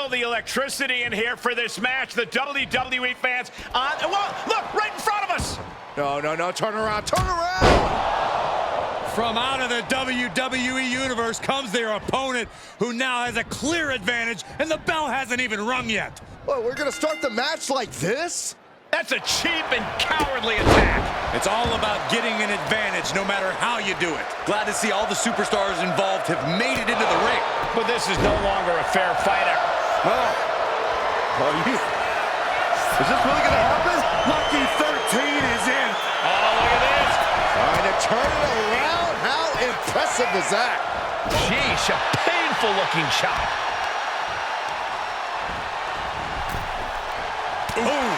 feel the electricity in here for this match. The WWE fans on. Whoa, look, right in front of us. No, no, no, turn around, turn around! From out of the WWE Universe comes their opponent, who now has a clear advantage, and the bell hasn't even rung yet. Well, we're gonna start the match like this? That's a cheap and cowardly attack. It's all about getting an advantage, no matter how you do it. Glad to see all the superstars involved have made it into the ring. But this is no longer a fair fight. Is this really gonna happen? Lucky 13 is in. Oh, look at this. Trying to turn it around. How impressive is that? Sheesh, a painful looking chop. Boom.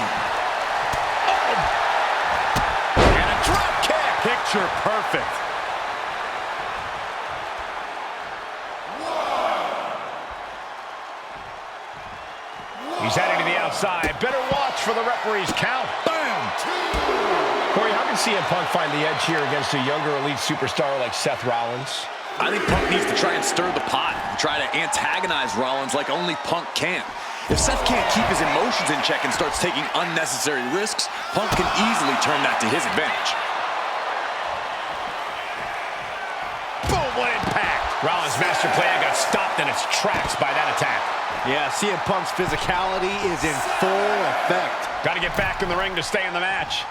And a drop kick. Picture perfect. He's heading to the outside. Better watch for the referee's count. Bam! Corey, how can CM Punk find the edge here against a younger elite superstar like Seth Rollins? I think Punk needs to try and stir the pot, try to antagonize Rollins like only Punk can. If Seth can't keep his emotions in check and starts taking unnecessary risks, Punk can easily turn that to his advantage. Boom, what impact. Rollins' master plan got stopped in its tracks by that attack. Yeah, CM Punk's physicality is in full effect. Got to get back in the ring to stay in the match.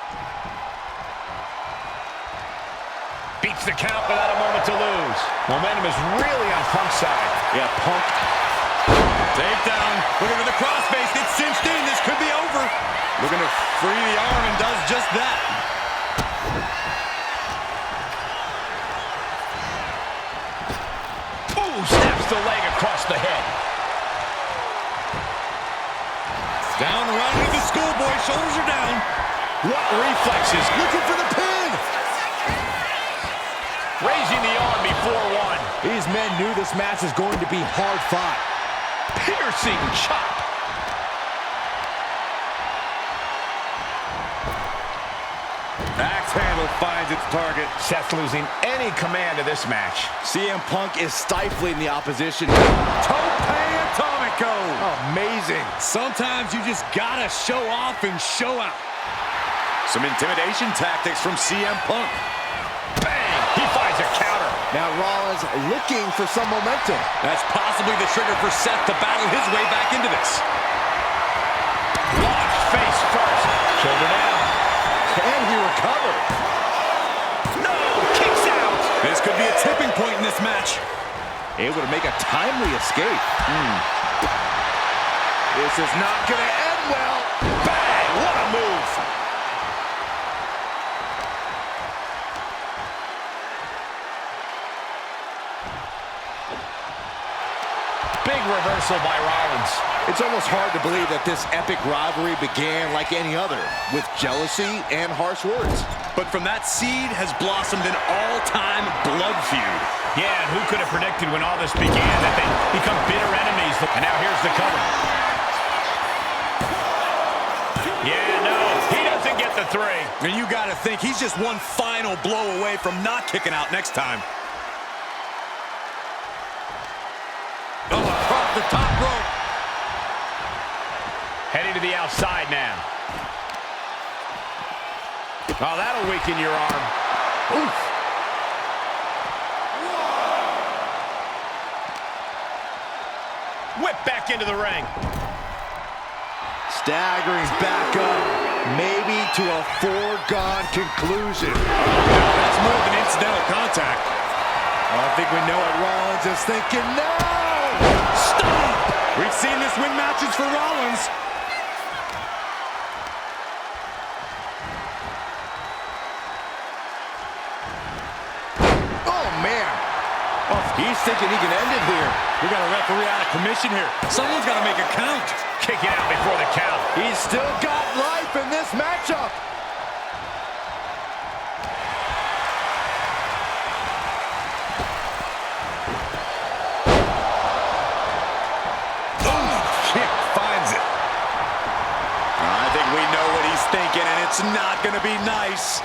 Beats the count without a moment to lose. Momentum is really on Punk's side. Yeah, Punk. Takedown. Looking for the crossface. It's cinched in. This could be over. Looking to free the arm and does just that. Ooh, snaps the leg across the head. Down right into the schoolboy. Shoulders are down. What reflexes. Looking for the pin. Raising the arm before one. These men knew this match is going to be hard fought. Piercing chop. Axe handle finds its target. Seth losing any command of this match. CM Punk is stifling the opposition. Tope Atomico. Amazing. Sometimes you just gotta show off and show out. Some intimidation tactics from CM Punk. Bang! He finds a counter. Now Rollins looking for some momentum. That's possibly the trigger for Seth to battle his way back into this. Launched face first. Shoulder down. And he recovered. No! Kicks out! This could be a tipping point in this match. Able to make a timely escape. This is not going to end well. Bang! What a move! Big reversal by Rollins. It's almost hard to believe that this epic rivalry began like any other, with jealousy and harsh words. But from that seed has blossomed an all-time blood feud. Yeah, and who could have predicted when all this began that they'd become bitter enemies? And now here's the cover. Yeah, no, he doesn't get the three. And you gotta think he's just one final blow away from not kicking out next time. Oh, across the top rope. Heading to the outside now. Oh, that'll weaken your arm. Oof. Whip back into the ring. Staggering back up, maybe to a foregone conclusion. That's more than incidental contact. I think we know what Rollins is thinking now. Stop! We've seen this win matches for Rollins. Oh, man. Oh, he's thinking he can end it here. We got a referee out of commission here. Someone's got to make a count. Kick it out before the count. He's still got life in this matchup. Kick finds it. I think we know what he's thinking, and it's not going to be nice.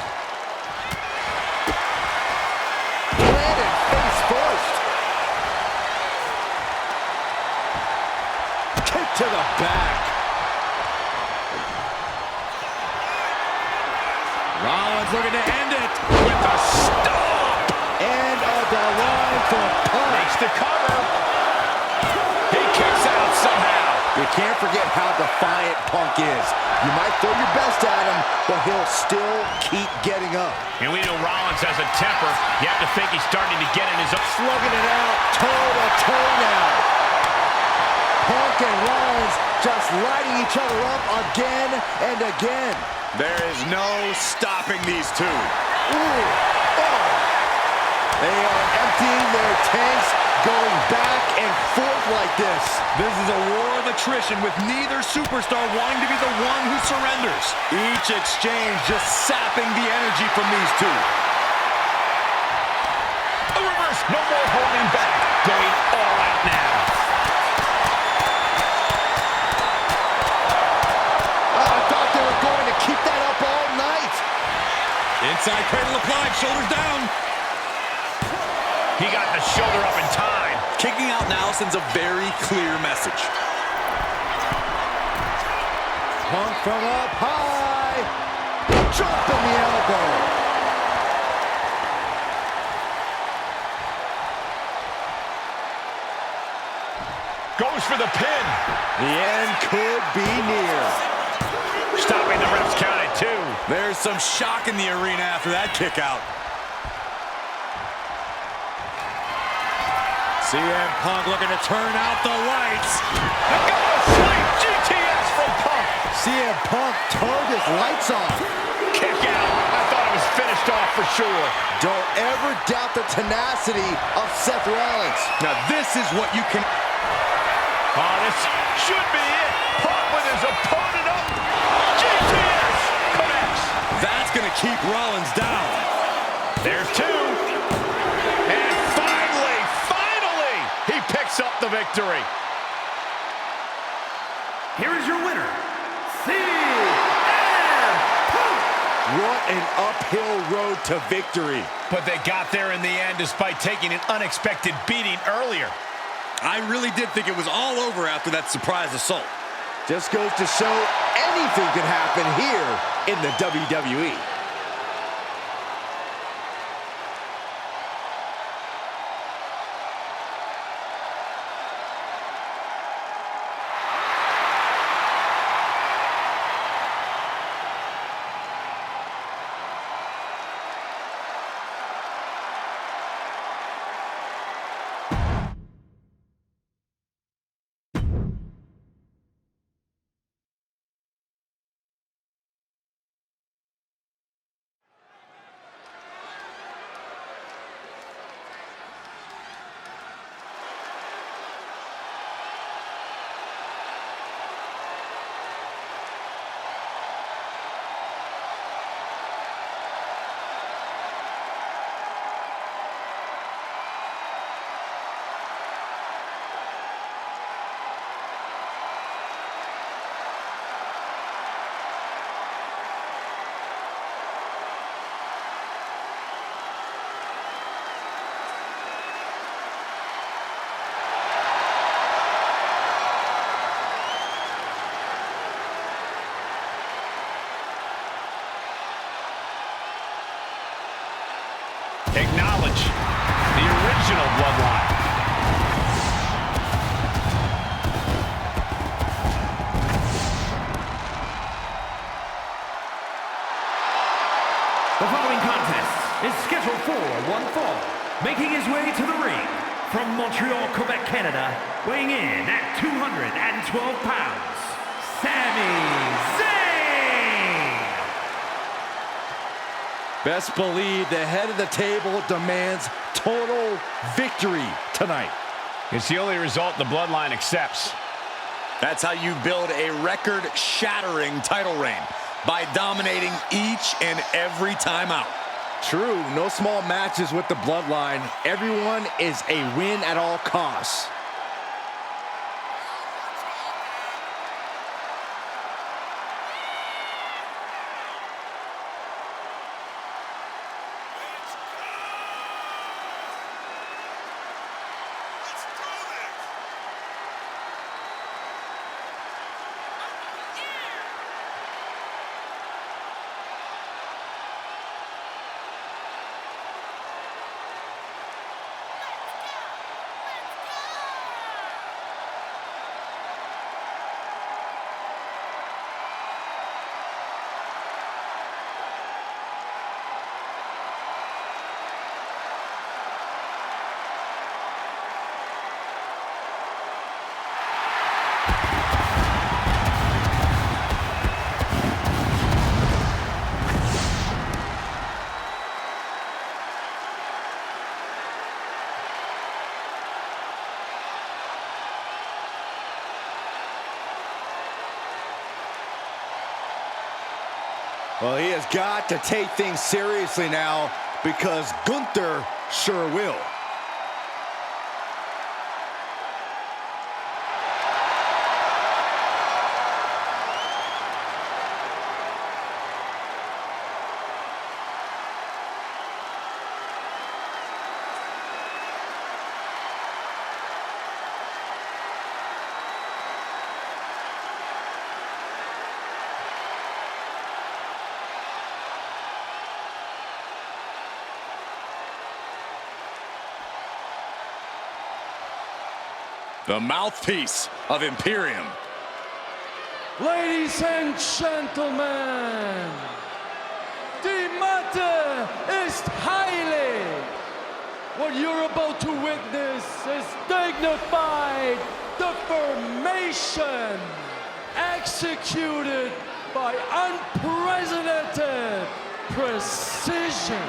Landed face first. Kick to the back. Rollins looking to end it with a stomp. End of the line for Punk. Makes the cover. He kicks out somehow. You can't forget how defiant Punk is. You might throw your best at him, but he'll still keep getting up. And we know Rollins has a temper. You have to think he's starting to get in his own. Slugging it out, toe-to-toe now. Punk and Rollins just lighting each other up again and again. There is no stopping these two. Ooh. Oh. They are emptying their tanks, going back and forth like this. This is a war of attrition with neither superstar wanting to be the one who surrenders. Each exchange just sapping the energy from these two. A reverse, no more holding back. Going all out now. I thought they were going to keep that up all night. Inside cradle applied, shoulders down. He got the shoulder up in time. Kicking out now sends a very clear message. Punk from up high. Dropping the elbow. Goes for the pin. The end could be near. Stopping the ref's count at 2. There's some shock in the arena after that kick out. CM Punk looking to turn out the lights. The go sleep GTS from Punk. CM Punk turned his lights on. Kick out. I thought it was finished off for sure. Don't ever doubt the tenacity of Seth Rollins. Now this is what you can... Oh, this should be it. Punk with his opponent up. GTS connects. That's going to keep Rollins down. There's 2. And finally, he picks up the victory. Here is your winner, CM Punk. What an uphill road to victory. But they got there in the end despite taking an unexpected beating earlier. I really did think it was all over after that surprise assault. Just goes to show anything can happen here in the WWE. Acknowledge the original bloodline. The following contest is scheduled for one fall. Making his way to the ring from Montreal, Quebec, Canada, weighing in at 212 pounds, Sami Zayn! Best believe the head of the table demands total victory tonight. It's the only result the bloodline accepts. That's how you build a record-shattering title reign, by dominating each and every time out. True, no small matches with the bloodline. Everyone is a win at all costs. Well, he has got to take things seriously now because Gunther sure will. The mouthpiece of Imperium. Ladies and gentlemen, the matter is highly. What you're about to witness is dignified deformation executed by unprecedented precision.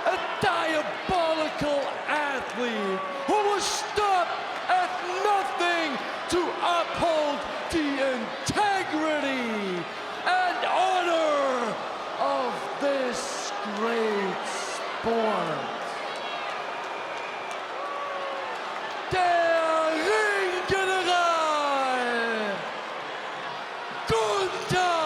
A diabolical athlete who will stop at nothing to uphold the integrity and honor of this great sport. Der Ringgeneral Gunther.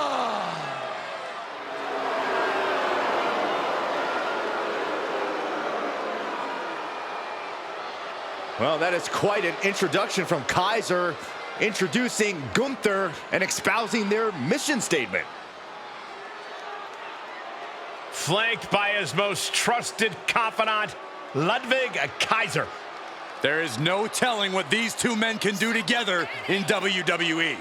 Well, that is quite an introduction from Kaiser, introducing Gunther and espousing their mission statement. Flanked by his most trusted confidant, Ludwig Kaiser. There is no telling what these two men can do together in WWE.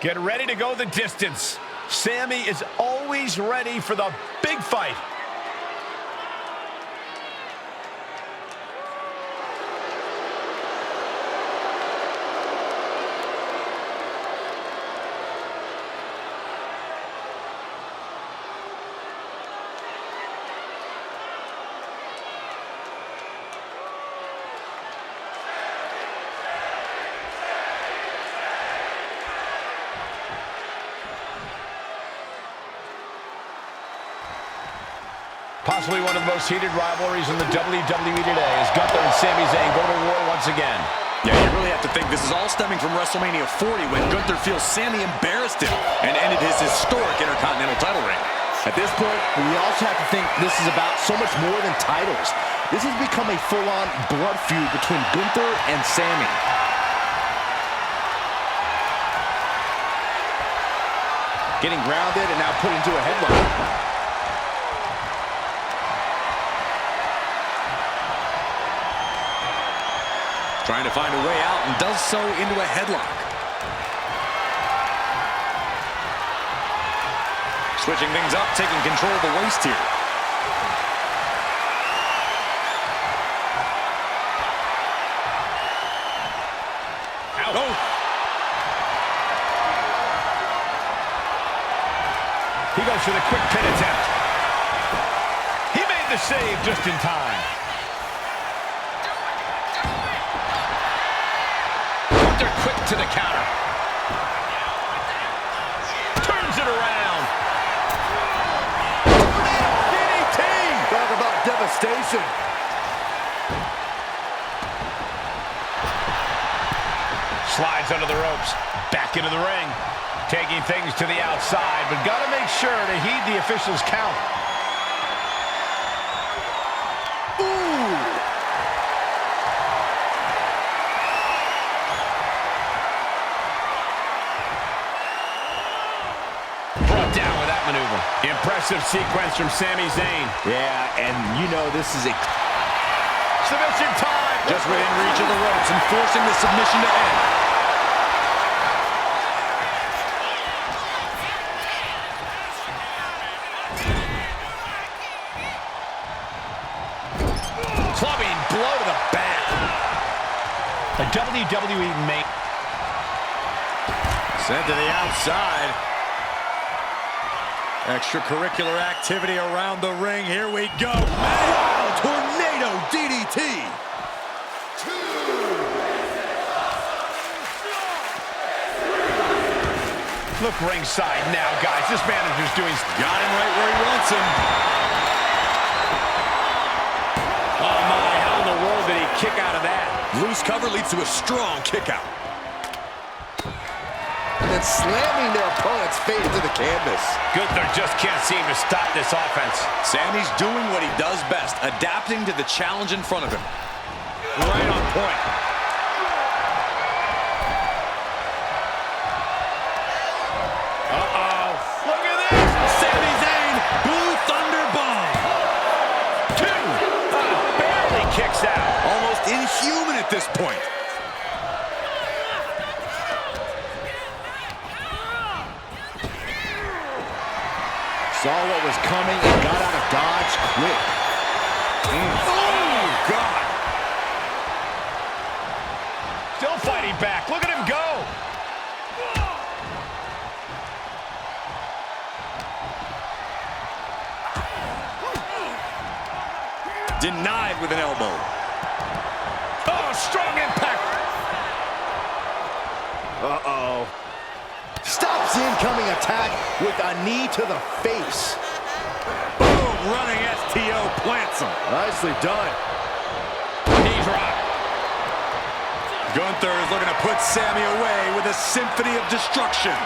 Get ready to go the distance. Sami is always ready for the big fight. Possibly one of the most heated rivalries in the WWE today as Gunther and Sami Zayn go to war once again. Yeah, you really have to think this is all stemming from WrestleMania 40 when Gunther feels Sami embarrassed him and ended his historic Intercontinental title reign. At this point, we also have to think this is about so much more than titles. This has become a full-on blood feud between Gunther and Sami. Getting grounded and now put into a headlock. Trying to find a way out and does so into a headlock. Switching things up, taking control of the waist here. Out. Oh. He goes for the quick pin attempt. He made the save just in time. Quick to the counter. Turns it around. DDT. Talk about devastation. Slides under the ropes. Back into the ring. Taking things to the outside, but got to make sure to heed the official's count. Down with that maneuver. Impressive sequence from Sami Zayn. Yeah, and you know this is a Submission time. Just within reach of the ropes and forcing the submission to end. WWE main... Sent to the outside. Extracurricular activity around the ring. Here we go. Wow, tornado DDT. Look ringside now, guys. This manager's doing... Got him right where he wants him. Oh, my. How in the world did he kick out of that? Loose cover leads to a strong kick out. And then slamming their opponent's face to the canvas. Gunther just can't seem to stop this offense. Sammy's doing what he does best, adapting to the challenge in front of him. Right on point. Uh-oh. Look at this. Sami Zayn, Blue Thunder Bomb. 2. Barely kicks out. Almost inhuman at this point. Saw what was coming and got out of dodge quick. Oh, God. Still fighting back. Look at him go. Denied with an elbow. Oh, strong impact. Uh-oh. Stops the incoming attack with a knee to the face. Boom, running STO plants him. Nicely done. He's rocked. Gunther is looking to put Sami away with a symphony of destruction.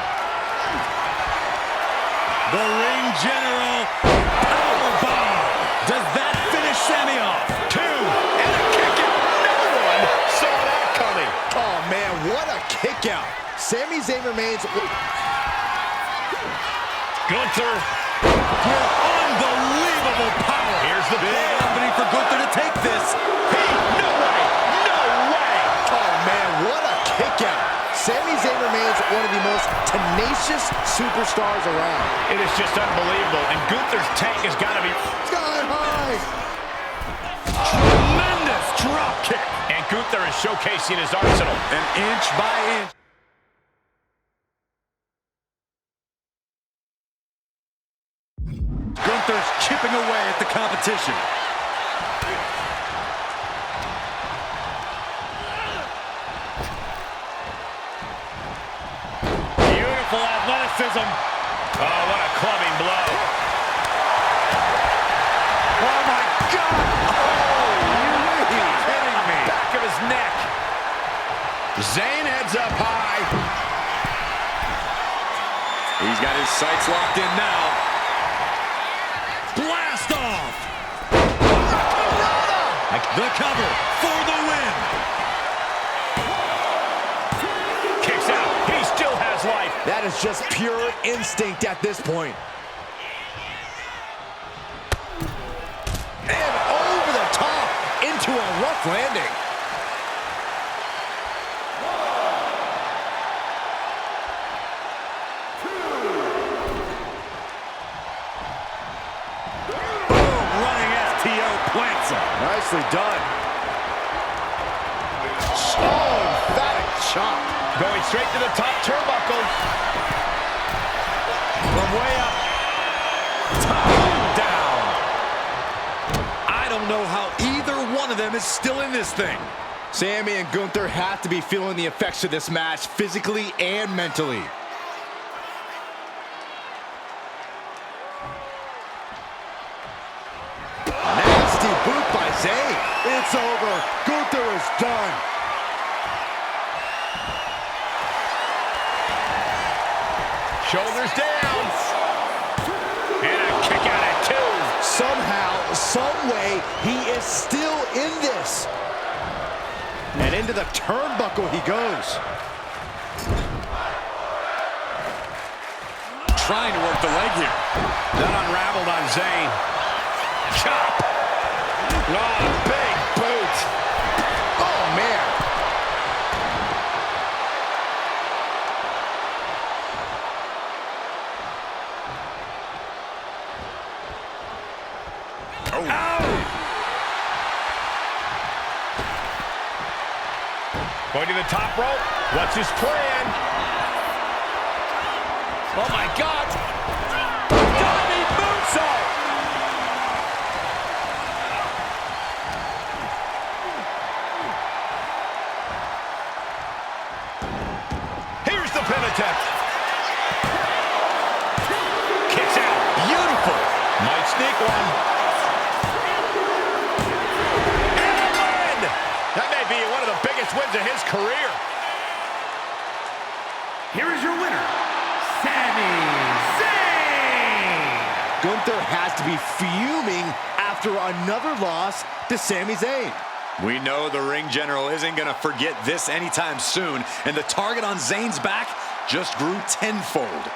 The ring general powerbomb. Does that finish Sami off? 2. And a kick out. No one saw that coming. Oh, man, what a kick out. Sami Zayn remains... Gunther. Unbelievable power. Here's the big pin. opening for Gunther to take this. No way. No way. Oh, man, what a kick out. Sami Zayn remains one of the most tenacious superstars around. It is just unbelievable. And Gunther's tank has got to be... Sky high. Tremendous drop kick. And Gunther is showcasing his arsenal. And inch by inch. Gunther's chipping away at the competition. Beautiful athleticism. Oh, what a clubbing blow. Oh, my God. Oh, you're kidding me. Back of his neck. Zayn heads up high. He's got his sights locked in now. Blast off. The cover for the win. Kicks out. He still has life. That is just pure instinct at this point. And over the top into a rough landing. Nicely done. Oh, emphatic chop. Going straight to the top turnbuckle. From way up. Top down. I don't know how either one of them is still in this thing. Sami and Gunther have to be feeling the effects of this match physically and mentally. Nasty boot by Zayn. It's over. Gunther is done. Shoulders down. And a kick out at 2. Somehow, some way, he is still in this. And into the turnbuckle he goes. Trying to work the leg here. That unraveled on Zayn. Chop. Oh, big boot. Oh, man. Going to the top rope. What's his plan? Oh my God! Diving moonsault! Here's the pin attempt. Kicks out. Beautiful. Might sneak one. And a win! That may be one of the biggest wins of his career. Here is your winner, Sami Zayn! Gunther has to be fuming after another loss to Sami Zayn. We know the ring general isn't going to forget this anytime soon, and the target on Zayn's back just grew tenfold.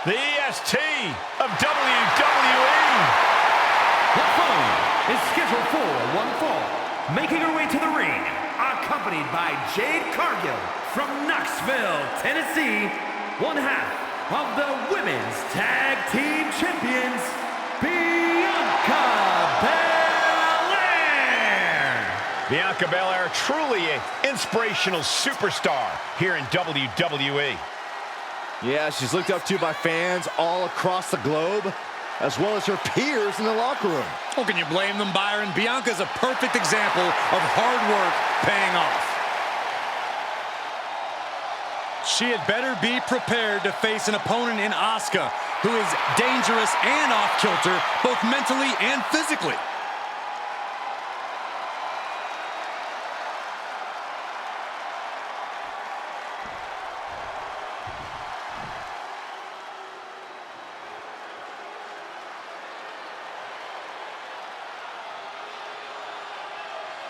The EST of WWE. The following is scheduled for one fall. Making her way to the ring, accompanied by Jade Cargill from Knoxville, Tennessee, one half of the Women's Tag Team Champions, Bianca Belair. Bianca Belair, truly an inspirational superstar here in WWE. Yeah, she's looked up to by fans all across the globe, as well as her peers in the locker room. Oh, can you blame them, Byron? Bianca's a perfect example of hard work paying off. She had better be prepared to face an opponent in Asuka who is dangerous and off-kilter, both mentally and physically.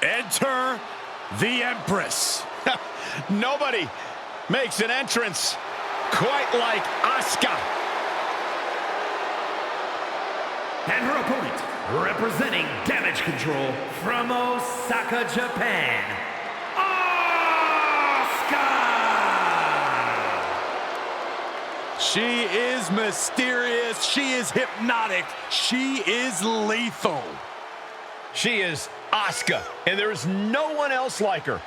Enter the Empress. Nobody makes an entrance quite like Asuka. And her opponent, representing Damage Control from Osaka, Japan, Asuka! She is mysterious, she is hypnotic, she is lethal. She is Asuka, and there is no one else like her.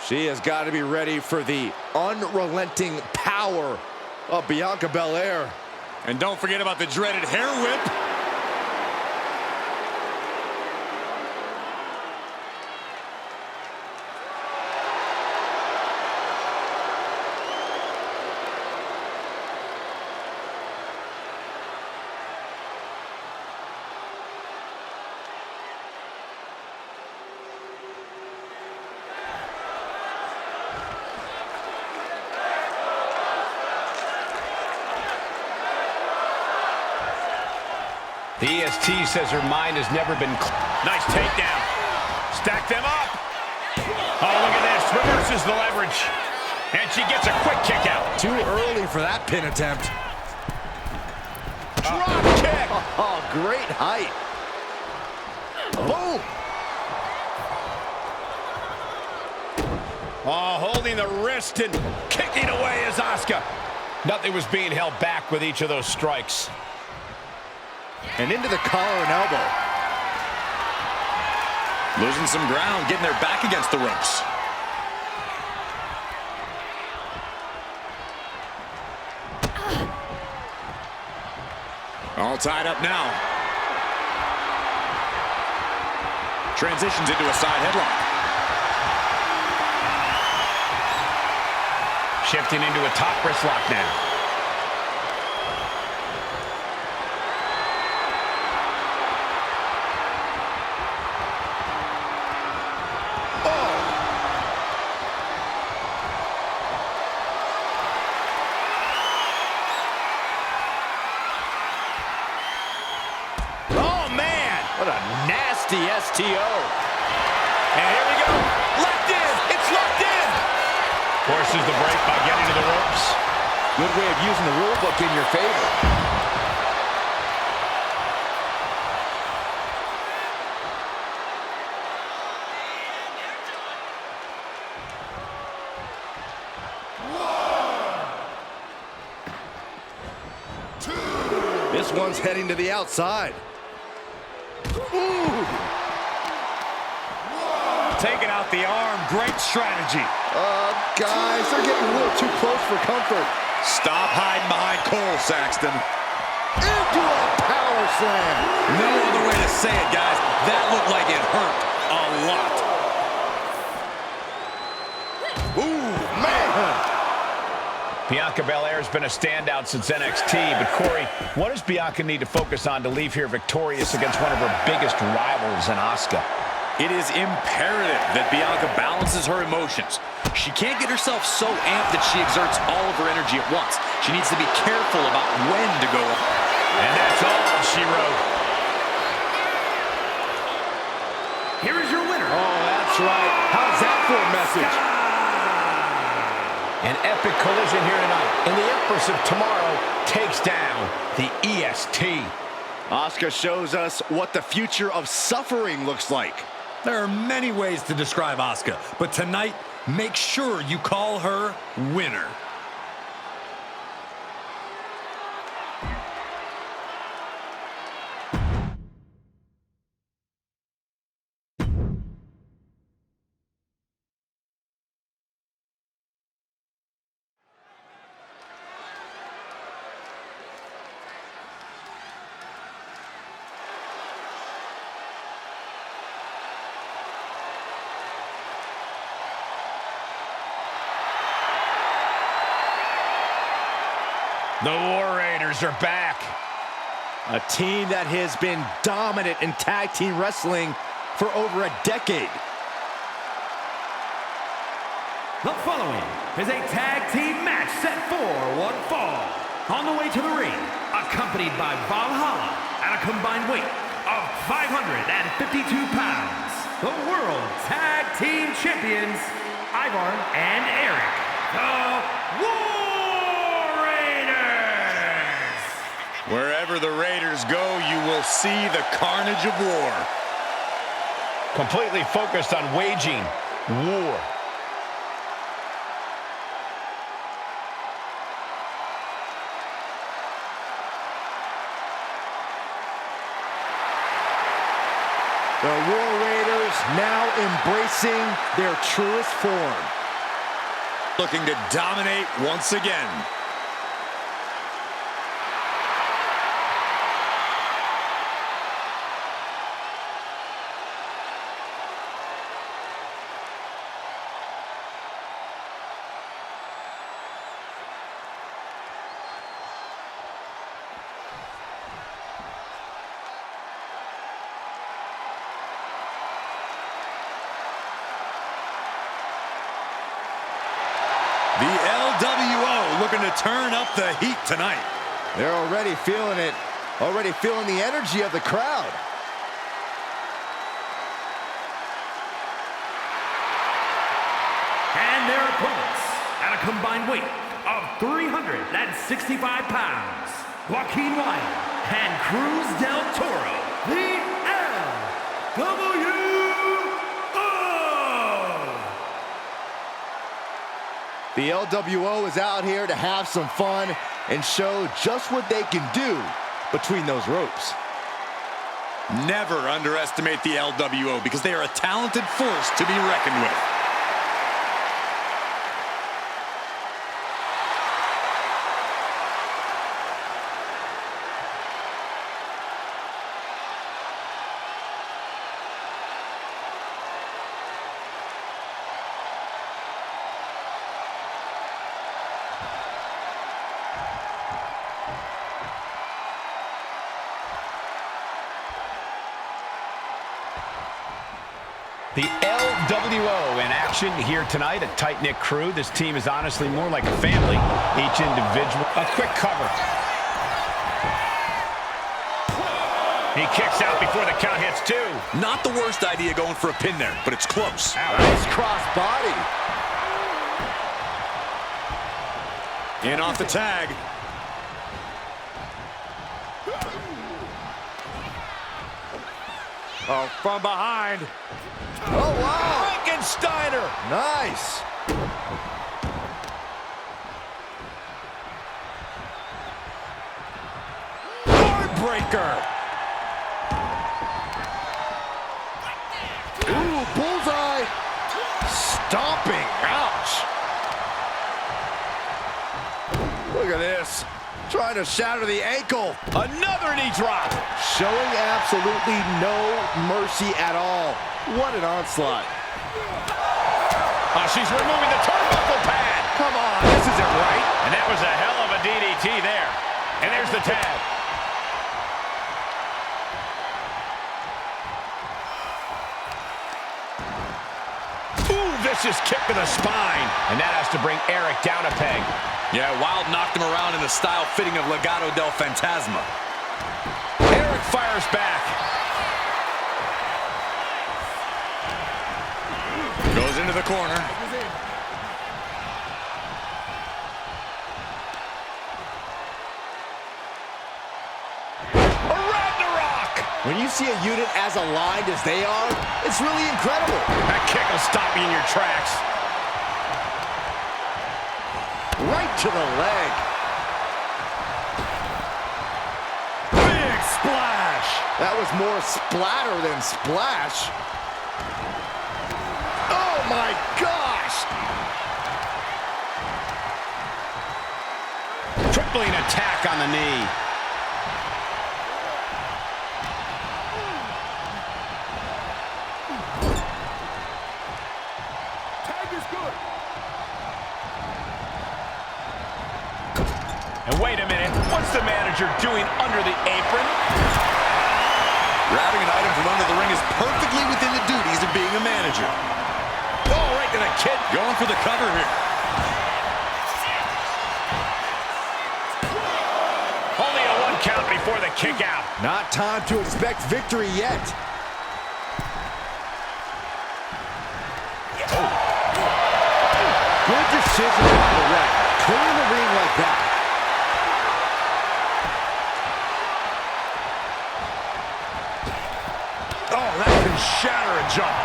She has got to be ready for the unrelenting power of Bianca Belair. And don't forget about the dreaded hair whip. The EST says her mind has never been nice takedown. Stack them up. Oh, look at this. Reverses the leverage. And she gets a quick kick out. Too early for that pin attempt. Drop kick. Oh, great height. Boom. Oh, holding the wrist and kicking away is Asuka. Nothing was being held back with each of those strikes. And into the collar and elbow. Losing some ground, getting their back against the ropes. All tied up now. Transitions into a side headlock. Shifting into a top wrist lock now. What a nasty STO. And here we go. Locked in. It's locked in. Forces the break by getting to the ropes. Good way of using the rule book in your favor. This one's heading to the outside. Ooh. Taking out the arm, great strategy. Guys, they're getting a little too close for comfort. Stop hiding behind Cole, Saxton. Into a power slam. No other way to say it, guys. That looked like it hurt a lot. Ooh, man. Bianca Belair has been a standout since NXT, but Corey, what does Bianca need to focus on to leave here victorious against one of her biggest rivals in Asuka? It is imperative that Bianca balances her emotions. She can't get herself so amped that she exerts all of her energy at once. She needs to be careful about when to go on. And that's all she wrote. Here is your winner. Oh, that's right. How's that for a message? An epic collision here tonight, and the Empress of Tomorrow takes down the EST. Asuka shows us what the future of suffering looks like. There are many ways to describe Asuka, but tonight, make sure you call her winner. The War Raiders are back. A team that has been dominant in tag team wrestling for over a decade. The following is a tag team match set for one fall. On the way to the ring, accompanied by Valhalla at a combined weight of 552 pounds, the World Tag Team Champions, Ivar and Eric, the War Raiders. Wherever the Raiders go, you will see the carnage of war. Completely focused on waging war. The War Raiders now embracing their truest form. Looking to dominate once again. The LWO looking to turn up the heat tonight. They're already feeling it, already feeling the energy of the crowd. And their opponents, at a combined weight of 365 pounds, Joaquin Wilde and Cruz del Toro, the LWO. The LWO is out here to have some fun and show just what they can do between those ropes. Never underestimate the LWO because they are a talented force to be reckoned with. The LWO in action here tonight, a tight-knit crew. This team is honestly more like a family, each individual. A quick cover. He kicks out before the count hits two. Not the worst idea going for a pin there, but it's close. Nice cross body. In off the tag. Oh, from behind. Oh, wow. Frankensteiner. Nice. Heartbreaker. Ooh, bullseye. Stomping. Ouch. Look at this. Trying to shatter the ankle. Another knee drop. Showing absolutely no mercy at all. What an onslaught. She's removing the turnbuckle pad. Come on, this isn't right. And that was a hell of a DDT there. And there's the tag. Ooh, vicious kick to the spine. And that has to bring Eric down a peg. Yeah, Wild knocked him around in the style fitting of Legado del Fantasma. Eric fires back. Goes into the corner. Around the rock. When you see a unit as aligned as they are, it's really incredible. That kick will stop you in your tracks. Right to the leg. Big splash. That was more splatter than splash. Oh my gosh! Tripling attack on the knee. Tag is good. And wait a minute, what's the manager doing under the apron? Grabbing an item from under the ring is perfectly within the duties of being a manager. Oh, right to the kid. Going for the cover here. Only a one count before the kick out. Not time to expect victory yet. Good decision on the ref. Clearing the ring like that. Oh, that can shatter a jaw.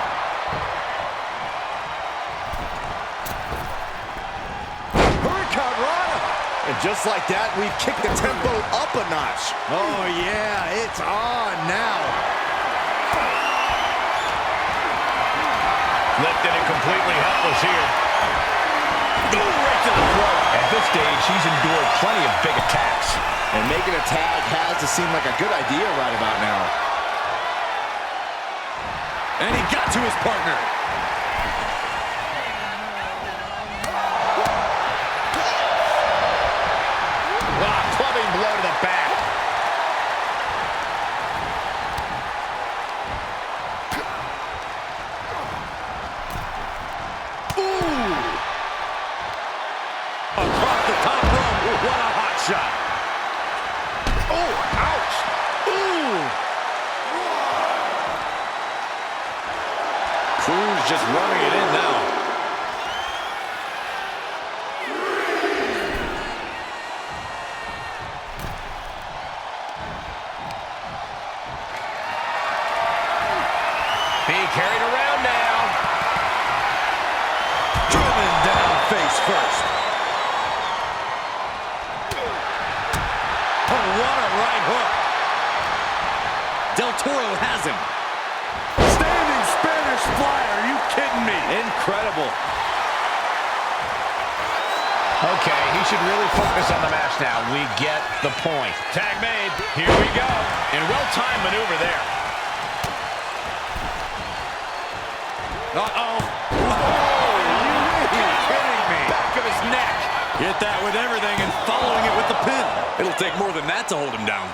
Hurricane Rana. And just like that, we've kicked the tempo up a notch. Oh yeah, it's on now. Lifted and completely helpless here. Ooh, right to the throat. At this stage, she's endured plenty of big attacks. And making a tag has to seem like a good idea right about now. And he got to his partner. Clubbing blow to the back. Ooh. Across the top rope. What a hot shot. Oh, ouch. Ooh. Cruz just running it in now. Being carried around now. Driven down face first. a right hook. Del Toro has him. Standing Spanish fly. Are you kidding me? Incredible. Okay, he should really focus on the match now. We get the point. Tag made. Here we go. And well-timed maneuver there. Uh-oh. Are you kidding me? Back of his neck. Hit that with everything and following it with the pin. It'll take more than that to hold him down.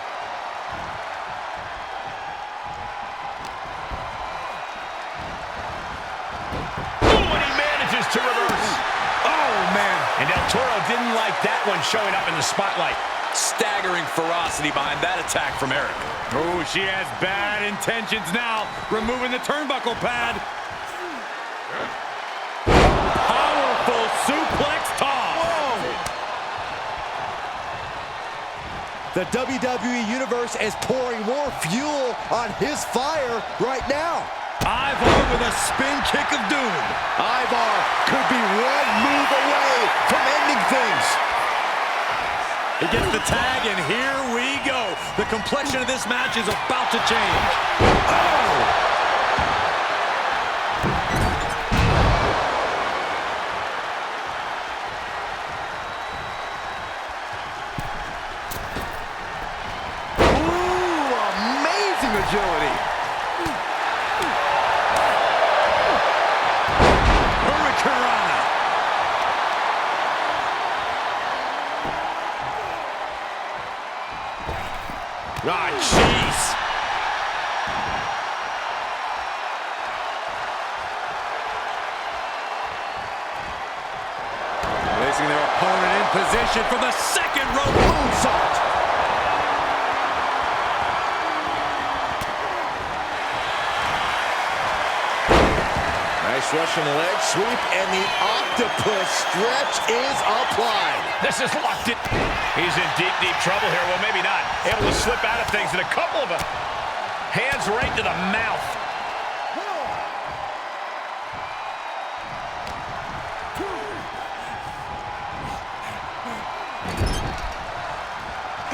Oh, and he manages to reverse. Oh, man. And Del Toro didn't like that one showing up in the spotlight. Staggering ferocity behind that attack from Eric. Oh, she has bad intentions now. Removing the turnbuckle pad. Powerful suplex toss. The WWE Universe is pouring more fuel on his fire right now. Ivar with a spin kick of doom. Ivar could be one move away from ending things. He gets the tag, and here we go. The complexion of this match is about to change. Oh! Agility. Hurricanrana. Ah, jeez. Placing their opponent in position for the second rope moonsault. Nice Russian leg sweep, and the octopus stretch is applied. This is locked in. He's in deep, deep trouble here. Well, maybe not. Able to slip out of things, and a couple of them. Hands right to the mouth.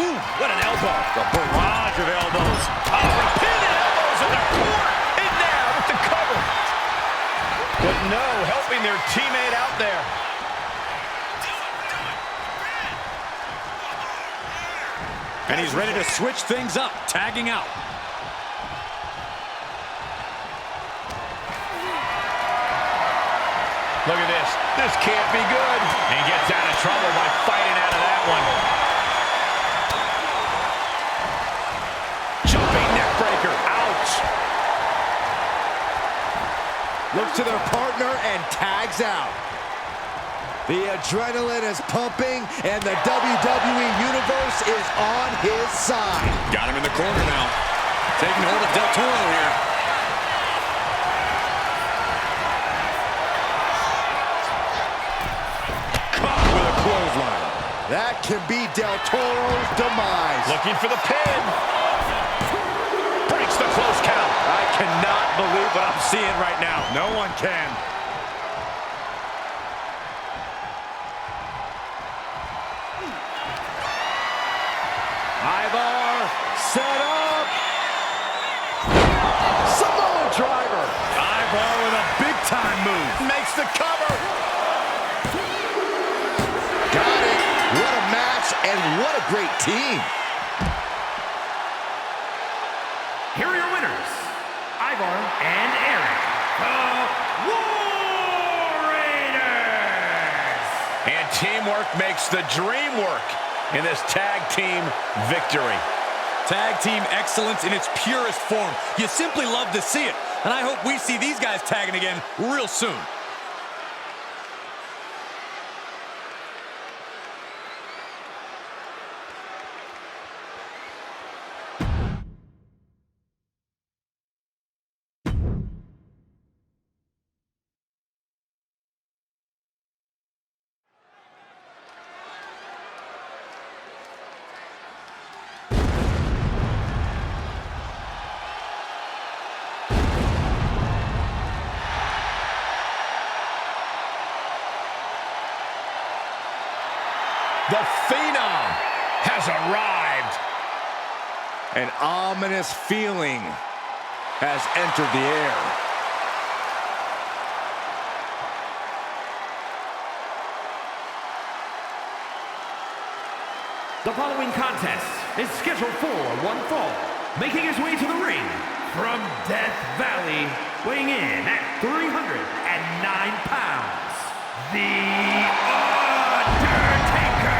Ooh, what an elbow. A barrage of elbows. Oh, repeated elbows in the corner. And now with the cover. But no, helping their teammate out there. And he's ready to switch things up, tagging out. Look at this. This can't be good. And he gets out of trouble by fighting out of that one. Jumping neck breaker. Ouch. Looks to their partner and tags out. The adrenaline is pumping, and the WWE Universe is on his side. Got him in the corner now. Taking hold of Del Toro here. Caught with a clothesline. That can be Del Toro's demise. Looking for the pin. Breaks the close count. I cannot believe what I'm seeing right now. No one can. Ivar set up. Samoa driver. Ivar with a big-time move. Makes the cover. Got it. What a match, and what a great team. Here are your winners, Ivar and Eric, the War Raiders. And teamwork makes the dream work in this tag team victory. Tag team excellence in its purest form. You simply love to see it. And I hope we see these guys tagging again real soon. The Phenom has arrived. An ominous feeling has entered the air. The following contest is scheduled for one fall. Making his way to the ring from Death Valley, weighing in at 309 pounds, The Undertaker!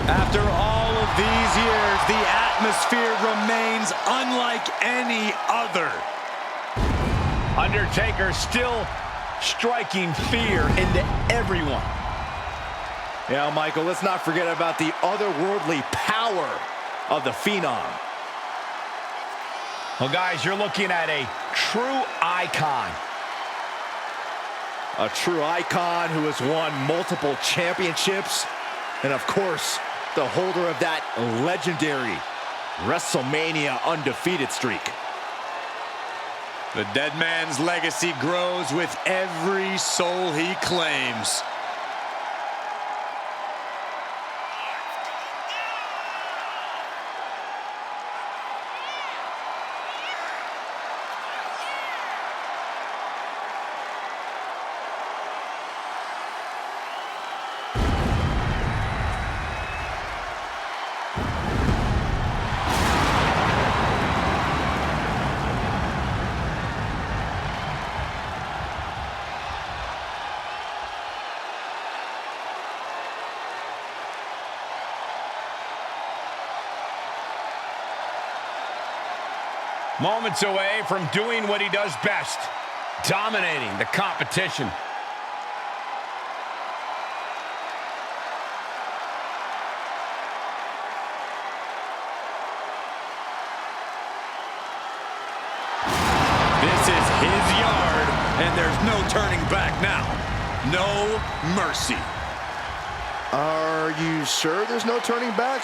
After all of these years, the atmosphere remains unlike any other. Undertaker still striking fear into everyone. Yeah, Michael, let's not forget about the otherworldly power of the Phenom. Well, guys, you're looking at a true icon. A true icon who has won multiple championships. And of course, the holder of that legendary WrestleMania undefeated streak. The dead man's legacy grows with every soul he claims. Moments away from doing what he does best, dominating the competition. This is his yard, and there's no turning back now. No mercy. Are you sure there's no turning back?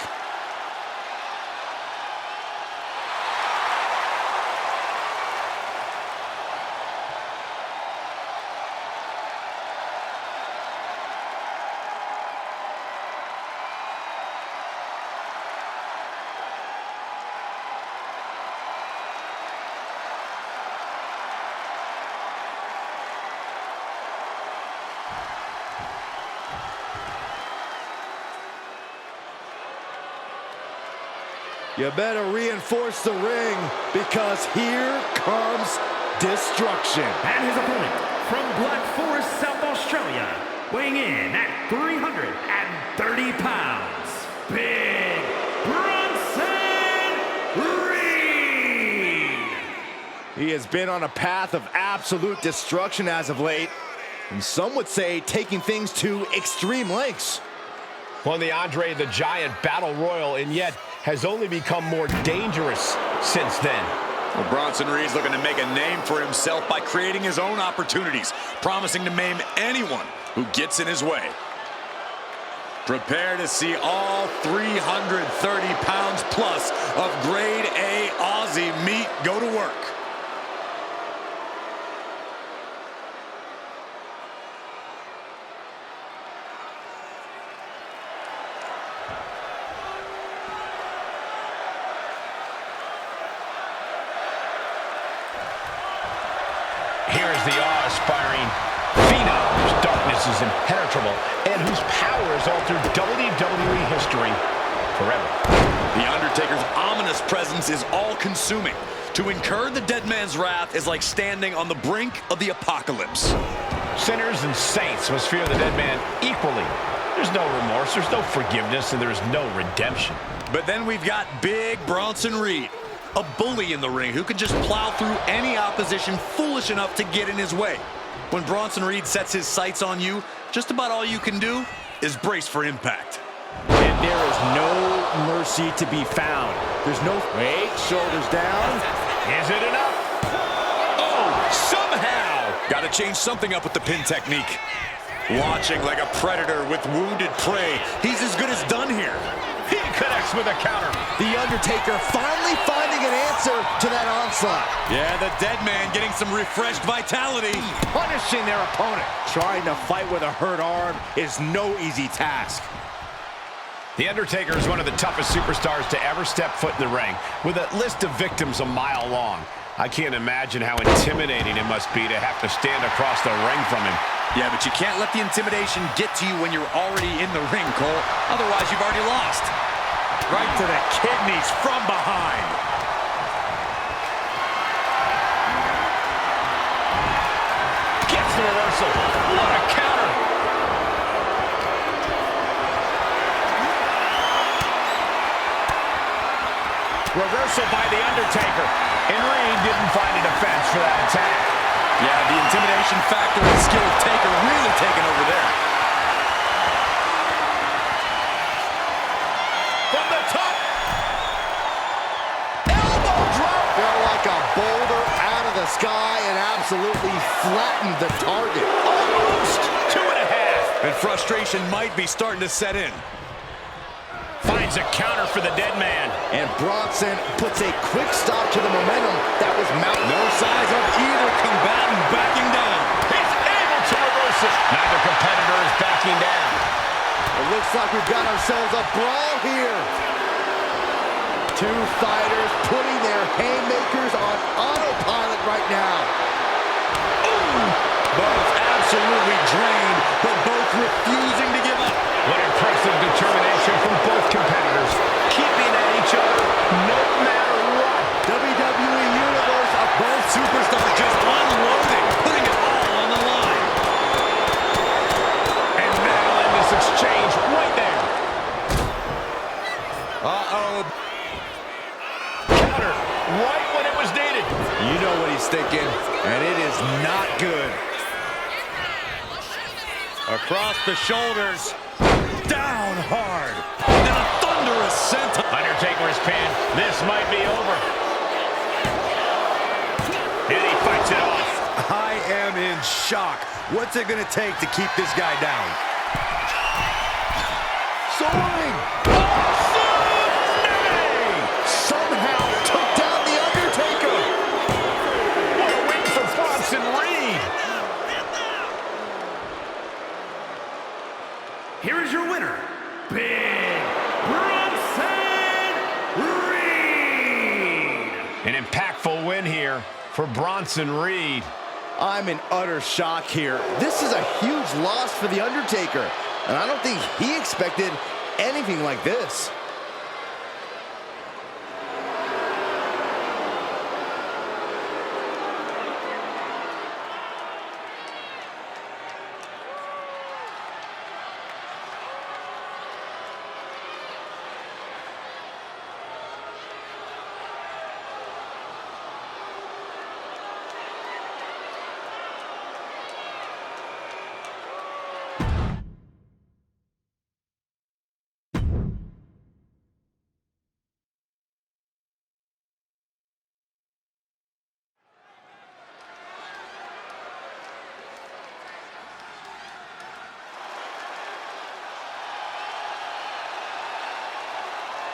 You better reinforce the ring, because here comes destruction. And his opponent from Black Forest, South Australia, weighing in at 330 pounds, Big Bronson Reed! He has been on a path of absolute destruction as of late, and some would say taking things to extreme lengths. Won the Andre the Giant Battle Royal, and yet has only become more dangerous since then. Well, Bronson Reed's looking to make a name for himself by creating his own opportunities, promising to maim anyone who gets in his way. Prepare to see all 330 pounds plus of grade A Aussie meat go to work. Here's the awe-inspiring Phenom, whose darkness is impenetrable and whose power has altered WWE history forever. The Undertaker's ominous presence is all-consuming. To incur the dead man's wrath is like standing on the brink of the apocalypse. Sinners and saints must fear the dead man equally. There's no remorse, there's no forgiveness, and there's no redemption. But then we've got Big Bronson Reed, a bully in the ring who can just plow through any opposition foolish enough to get in his way. When Bronson Reed sets his sights on you, just about all you can do is brace for impact. And there is no mercy to be found. There's no... Wait, shoulders down. Is it enough? Oh, somehow! Gotta change something up with the pin technique. Watching like a predator with wounded prey, he's as good as done here. He connects with a counter. The Undertaker finally finding an answer to that onslaught. Yeah, the dead man getting some refreshed vitality. Punishing their opponent. Trying to fight with a hurt arm is no easy task. The Undertaker is one of the toughest superstars to ever step foot in the ring, with a list of victims a mile long. I can't imagine how intimidating it must be to have to stand across the ring from him. Yeah, but you can't let the intimidation get to you when you're already in the ring, Cole. Otherwise, you've already lost. Right to the kidneys from behind. Gets the reversal. What a counter. Reversal by The Undertaker. And Reed didn't find a defense for that attack. Yeah, the intimidation factor and skill of Taker really taking over there. From the top. Elbow drop. Fell like a boulder out of the sky and absolutely flattened the target. Almost 2.5. And frustration might be starting to set in. Finds a counter for the dead man. And Bronson puts a quick stop to the momentum that was mounting. No signs of either combatant backing down. He's able to reverse it. Neither competitor is backing down. It looks like we've got ourselves a brawl here. Two fighters putting their haymakers on autopilot right now. Both absolutely drained, but both refusing to give up. What impressive determination from both competitors, keeping at each other no matter what. WWE Universe, Both superstars just unloading, putting it all on the line. And that'll end this exchange right there. Uh-oh. Counter right when it was needed. You know what he's thinking, and it is not good. Across the shoulders. Down hard. And a thunderous senton. Undertaker is pinned. This might be over. And he fights it off. I am in shock. What's it going to take to keep this guy down? soaring. Somehow took down The Undertaker. What a win for Bronson Reed. Here is your winner, Big Bronson Reed. An impactful win here for Bronson Reed. I'm in utter shock here. This is a huge loss for The Undertaker, and I don't think he expected anything like this.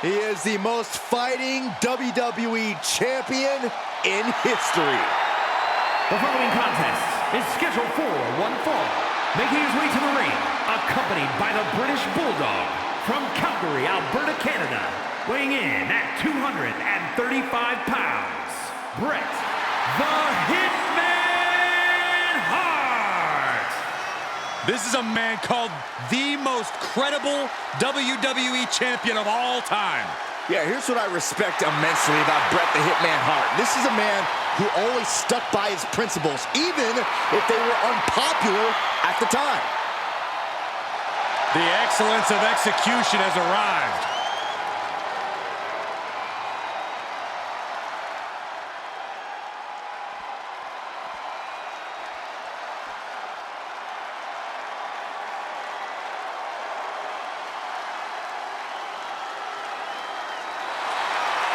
He is the most fighting WWE champion in history. The following contest is scheduled for one fall. Making his way to the ring, accompanied by the British Bulldog from Calgary, Alberta, Canada, weighing in at 235 pounds, Bret the Hitman Hart. This is a man called the most credible WWE champion of all time. Yeah, here's what I respect immensely about Bret the Hitman Hart. This is a man who always stuck by his principles, even if they were unpopular at the time. The excellence of execution has arrived.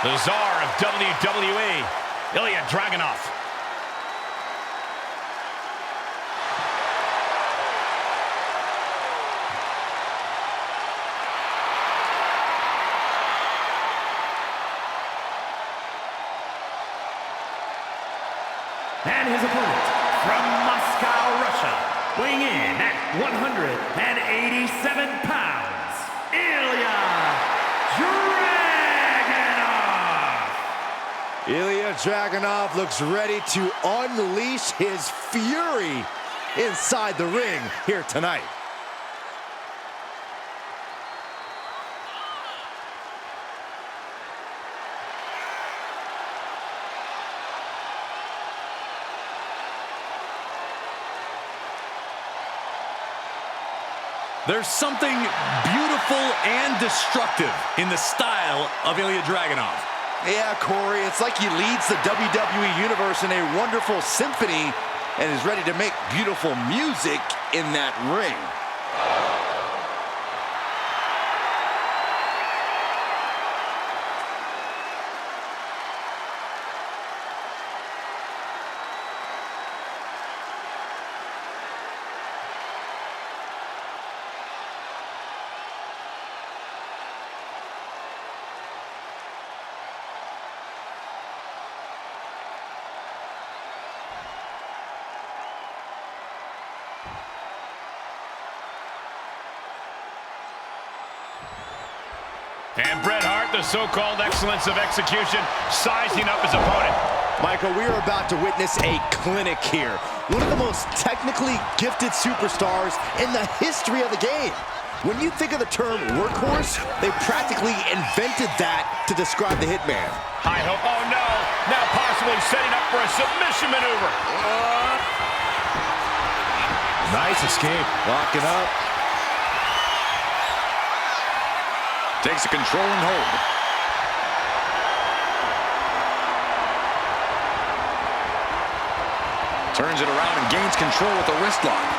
The czar of WWE, Ilya Dragunov. And his opponent from Moscow, Russia, weighing in at 187 pounds, Ilya Ilya Dragunov looks ready to unleash his fury inside the ring here tonight. There's something beautiful and destructive in the style of Ilya Dragunov. Yeah, Corey, it's like he leads the WWE Universe in a wonderful symphony and is ready to make beautiful music in that ring. And Bret Hart, the so-called excellence of execution, sizing up his opponent. Michael, we are about to witness a clinic here. One of the most technically gifted superstars in the history of the game. When you think of the term workhorse, they practically invented that to describe the Hitman. High hope. Oh, no. Now possibly setting up for a submission maneuver. Nice escape. Locking up. Takes a controlling hold. Turns it around and gains control with the wrist lock.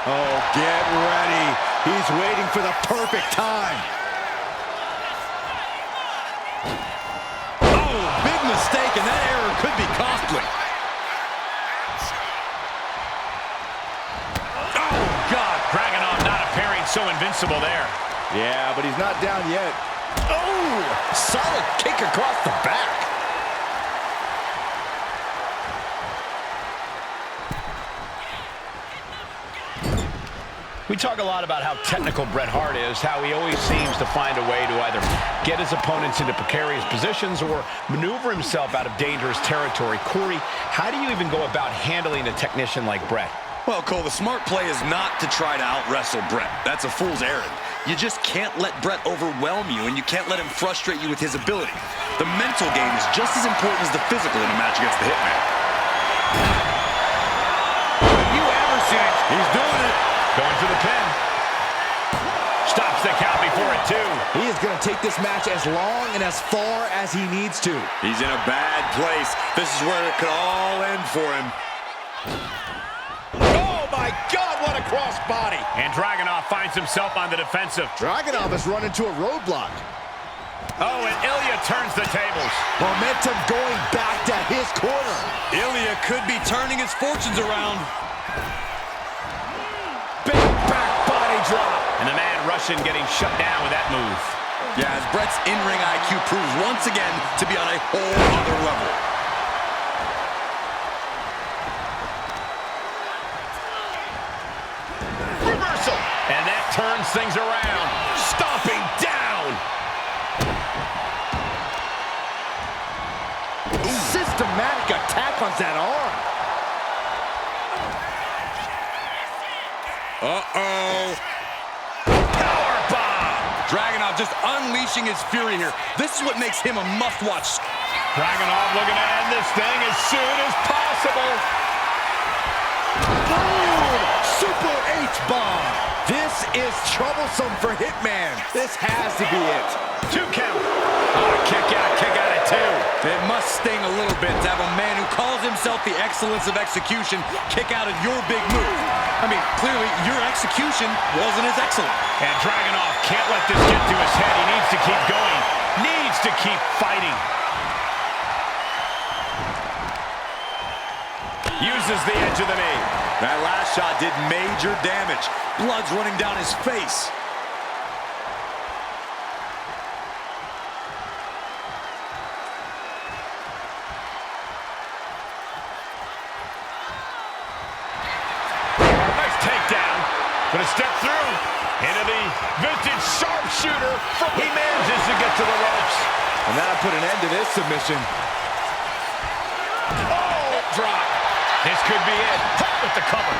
Oh, get ready. He's waiting for the perfect time. Oh, big mistake, and that error could be costly. Oh, God. Dragunov not appearing so invincible there. Yeah, but he's not down yet. Oh, solid kick across the back. We talk a lot about how technical Bret Hart is, how he always seems to find a way to either get his opponents into precarious positions or maneuver himself out of dangerous territory. Corey, how do you even go about handling a technician like Bret? Well, Cole, the smart play is not to try to out-wrestle Bret. That's a fool's errand. You just can't let Bret overwhelm you, and you can't let him frustrate you with his ability. The mental game is just as important as the physical in a match against the Hitman. Have you ever seen it? He's doing it. Going for the pin. Stops the count before it, too. He is going to take this match as long and as far as he needs to. He's in a bad place. This is where it could all end for him. Oh, my God, what a crossbody. And Dragunov finds himself on the defensive. Dragunov has run into a roadblock. Oh, and Ilya turns the tables. Momentum going back to his corner. Ilya could be turning his fortunes around. Big back body drop. And the man Russian getting shut down with that move. Yeah, as Bret's in-ring IQ proves once again to be on a whole other level. Reversal. And that turns things around. Stomping down. Systematic attack on that arm. Uh-oh. Powerbomb. Dragunov just unleashing his fury here. This is what makes him a must-watch. Dragunov looking to end this thing as soon as possible. Boom! Super H-bomb. This is troublesome for Hitman. This has to be it. 2 count. Oh, kick out at 2. It must sting a little bit to have a man who calls himself the excellence of execution kick out at your big move. I mean, clearly, your execution wasn't as excellent. And Dragunov can't let this get to his head. He needs to keep going. Needs to keep fighting. Uses the edge of the knee. That last shot did major damage. Blood's running down his face. Into the vintage sharpshooter. He manages to get to the ropes. And that'll put an end to this submission. Oh, drop. This could be it. Hurt with the cover.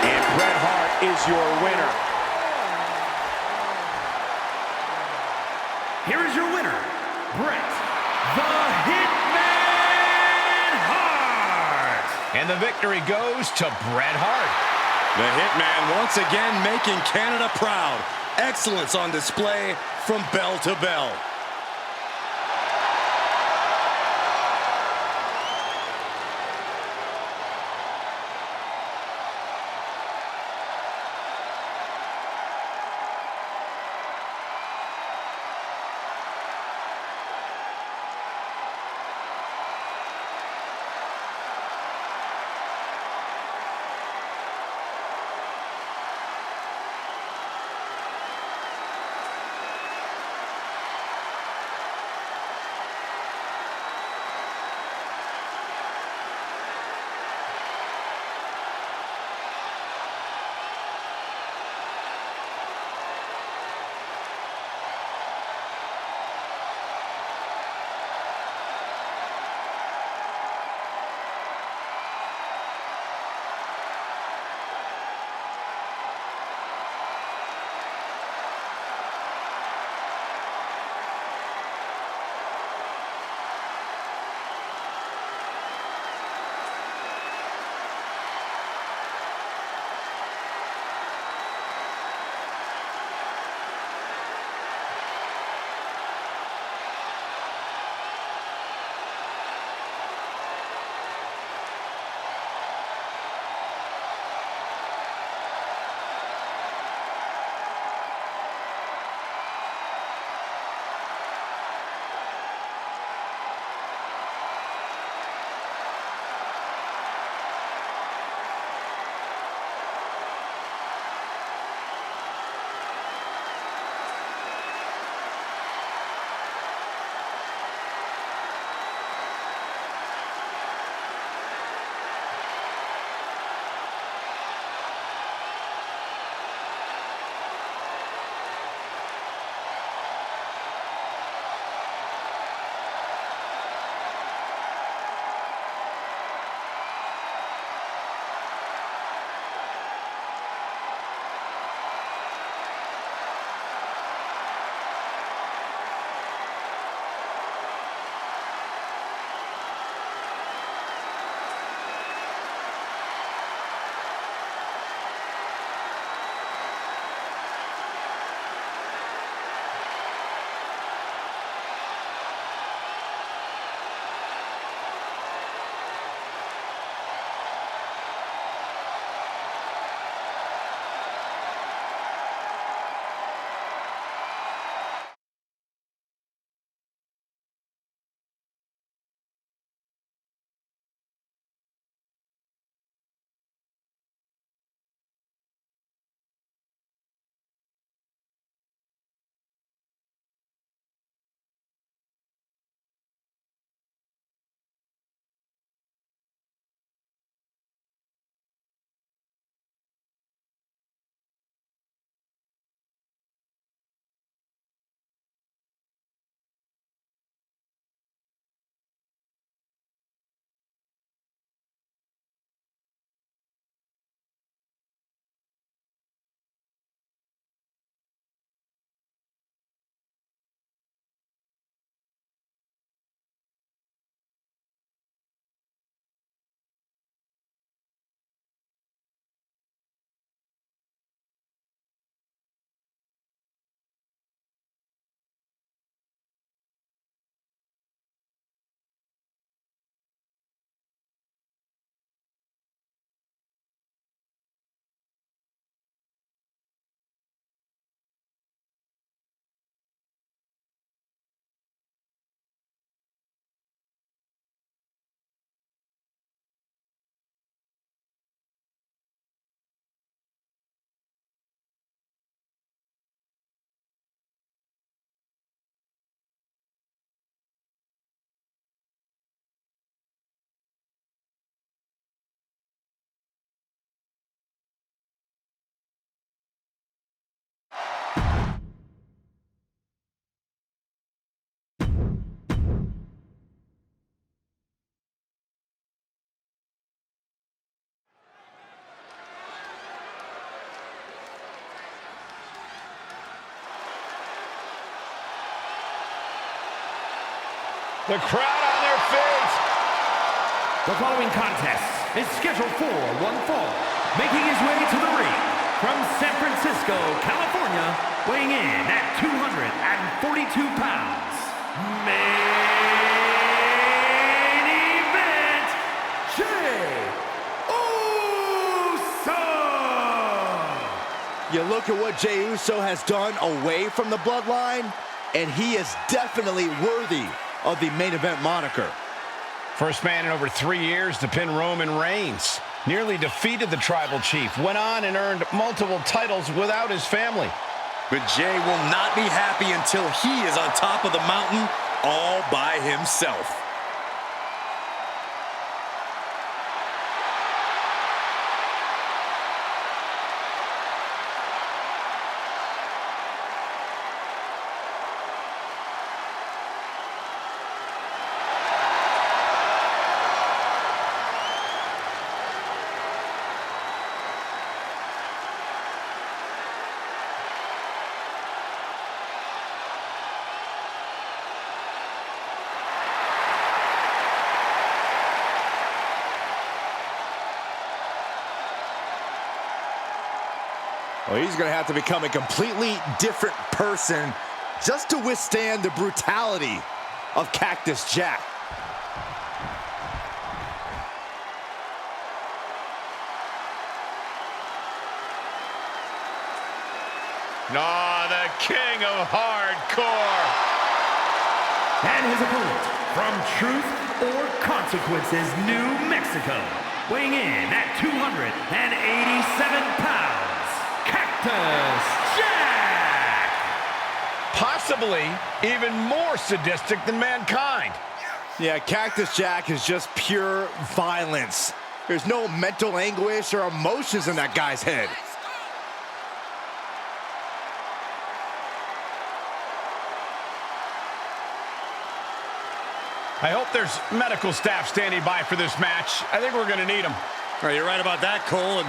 And Bret Hart is your winner. Here is your winner, Bret the Hitman Hart. And the victory goes to Bret Hart. The Hitman once again making Canada proud. Excellence on display from bell to bell. The crowd on their feet. The following contest is scheduled for one fall. Making his way to the ring from San Francisco, California, weighing in at 242 pounds. Main event, Jey Uso! You look at what Jey Uso has done away from the bloodline, and he is definitely worthy of the main event moniker. First man in over 3 years to pin Roman Reigns. Nearly defeated the tribal chief. Went on and earned multiple titles without his family. But Jey will not be happy until he is on top of the mountain all by himself. Well, he's going to have to become a completely different person just to withstand the brutality of Cactus Jack. The king of hardcore. And his opponent from Truth or Consequences, New Mexico, weighing in at 287 pounds, Cactus Jack! Possibly even more sadistic than Mankind. Yeah, Cactus Jack is just pure violence. There's no mental anguish or emotions in that guy's head. I hope there's medical staff standing by for this match. I think we're going to need them. Well, you're right about that, Cole, and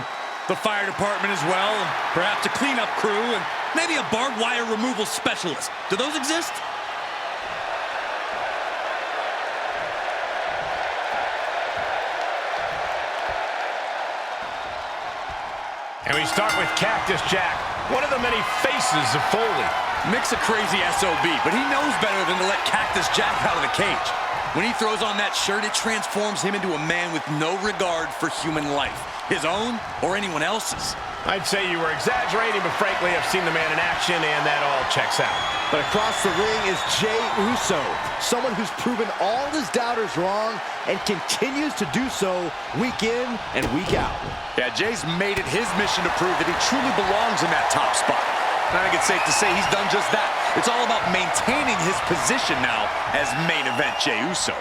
the fire department as well, and perhaps a cleanup crew, and maybe a barbed wire removal specialist. Do those exist? And we start with Cactus Jack, one of the many faces of Foley. Mick's a crazy SOB, but he knows better than to let Cactus Jack out of the cage. When he throws on that shirt, it transforms him into a man with no regard for human life, his own or anyone else's. I'd say you were exaggerating, but frankly, I've seen the man in action, and that all checks out. But across the ring is Jey Uso, someone who's proven all his doubters wrong and continues to do so week in and week out. Yeah, Jey's made it his mission to prove that he truly belongs in that top spot. I think it's safe to say he's done just that. It's all about maintaining his position now as main event Jey Uso.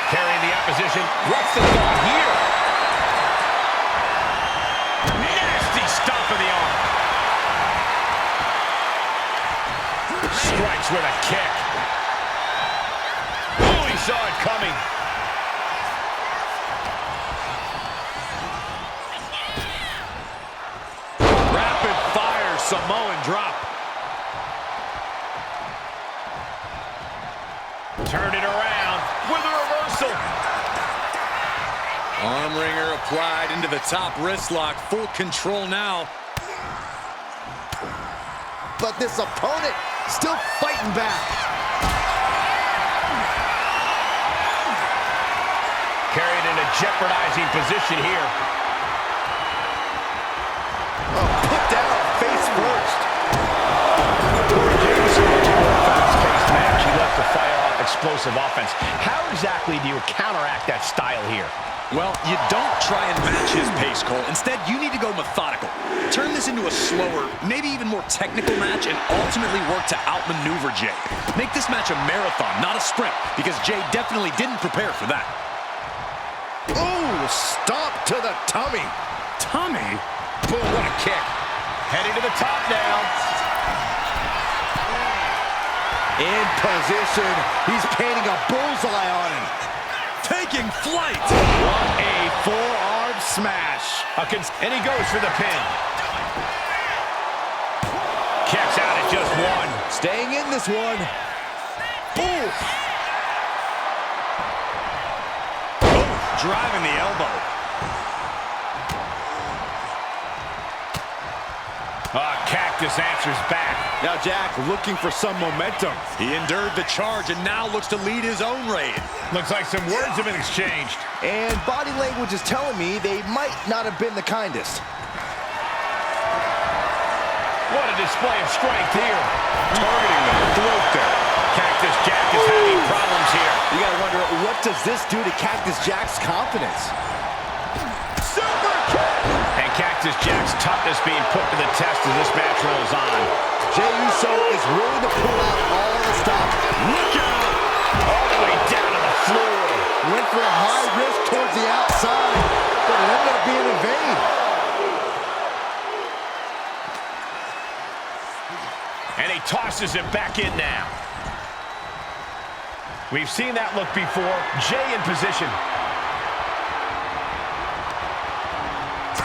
Carrying the opposition. What's the thought here? Nasty stomp of the arm. Strikes with a kick. Oh, he saw it coming. Samoan drop. Turn it around with a reversal. Arm wringer applied into the top wrist lock. Full control now. But this opponent still fighting back. Carried in a jeopardizing position here. Put down face first. Fast-paced match. He left to fire off explosive offense. How exactly do you counteract that style here? Well, you don't try and match his pace, Cole. Instead, you need to go methodical. Turn this into a slower, maybe even more technical match and ultimately work to outmaneuver Jey. Make this match a marathon, not a sprint, because Jey definitely didn't prepare for that. Ooh, stop to the tummy. Tummy? Boom, what a kick. Heading to the top now. In position. He's painting a bullseye on him. Taking flight. What a forearm smash. And he goes for the pin. Kicks out at just one. Staying in this one. Ooh. Driving the elbow. Cactus answers back. Now Jack looking for some momentum. He endured the charge and now looks to lead his own raid. Looks like some words have been exchanged. And body language is telling me they might not have been the kindest. What a display of strength here. Targeting the throat there. Cactus Jack is having problems here. You gotta wonder, what does this do to Cactus Jack's confidence? Super kick! And Cactus Jack's toughness being put to the test as this match rolls on. Jey Uso is willing to pull out all the stops. Look out! All the way down to the floor. Went for a high risk towards the outside, but it ended up being in vain. And he tosses it back in now. We've seen that look before. Jey in position.